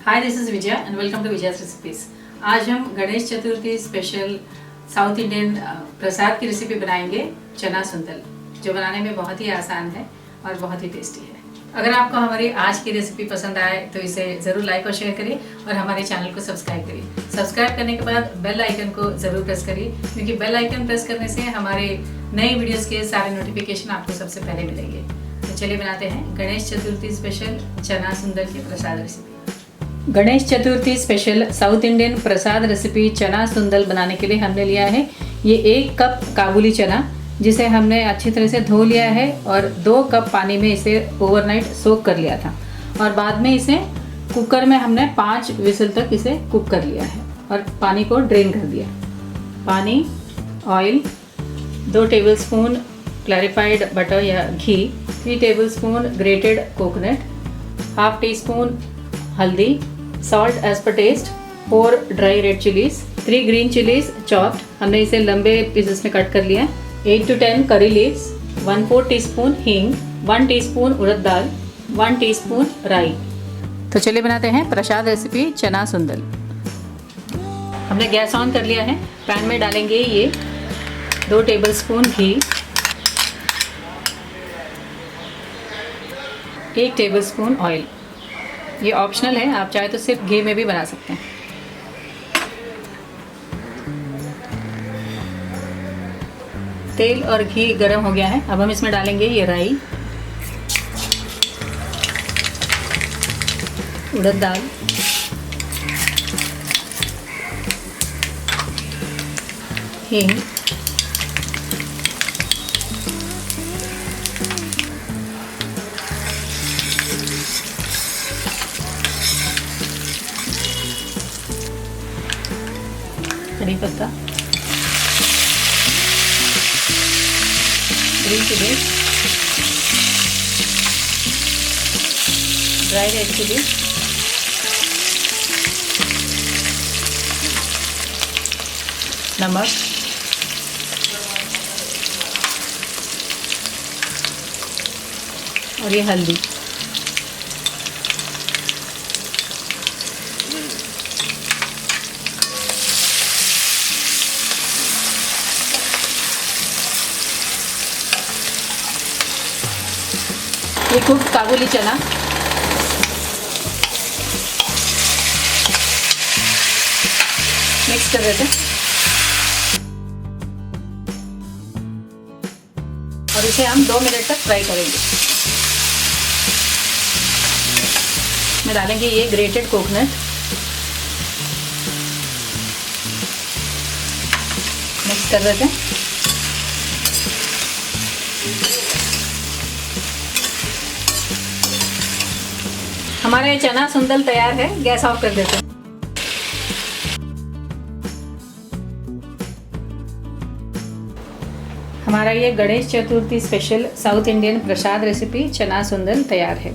Hi this is Vijaya and welcome to Vijaya's recipes. आज हम Ganesh Chaturthi special South Indian prasad की recipe बनाएंगे चना सुंदल, जो बनाने में बहुत ही आसान है और बहुत ही टेस्टी है। अगर आपको हमारी आज की रेसिपी पसंद आए तो इसे ज़रूर लाइक और शेयर करिए और हमारे चैनल को सब्सक्राइब करिए। सब्सक्राइब करने के बाद बेल आइकन को ज़रूर प्रेस करिए, क्योंकि बेल आइकन प्रेस करने से हमारे नए वीडियोस के सारे नोटिफिकेशन आपको सबसे पहले मिलेंगे। तो चलिए बनाते हैं गणेश चतुर्थी स्पेशल चना सुंदल की प्रसाद recipe. Ganesh Chaturthi special South Indian प्रसाद रेसिपी चना सुंदल बनाने के लिए हमने लिया है ये 1 कप काबुली चना, जिसे हमने अच्छी तरह से धो लिया है और 2 कप पानी में इसे ओवरनाइट सोक कर लिया था और बाद में इसे कुकर में हमने 5 विसल तक इसे कुक कर लिया है और पानी को ड्रेन कर दिया। पानी, ऑयल, 2 टेबलस्पून क्लैरिफाइड बटर या ghee, 3 tablespoon grated coconut, half teaspoon haldi, salt as per taste, 4 dry red chillies, 3 green chillies chopped, हमने इसे लंबे पीसेस में कट कर लिया, 8 to 10 करी लीव्स, 1/4 टीस्पून हींग, 1 टीस्पून उड़द दाल, 1 टीस्पून राई। तो चलिए बनाते हैं प्रसाद रेसिपी चना सुंदल। हमने गैस ऑन कर लिया है। पैन में डालेंगे ये 2 टेबलस्पून घी, 1 टेबलस्पून ऑयल। ये ऑप्शनल है, आप चाहे तो सिर्फ घी में भी बना सकते हैं। तेल और घी गर्म हो गया है। अब हम इसमें डालेंगे ये राई, उड़द दाल, हींग, कड़ी पत्ता, green chilli, dry red chilli, नमक, और ये हल्दी। ये कुक काबुली चना मिक्स कर देते हैं और इसे हम 2 मिनट तक फ्राई करेंगे। में डालेंगे ये ग्रेटेड कोकोनट, मिक्स कर देते हैं। हमारा ये चना सुंदल तैयार है। गैस ऑफ कर देते हैं। हमारा ये Ganesh Chaturthi special South Indian प्रसाद रेसिपी चना सुंदल तैयार है।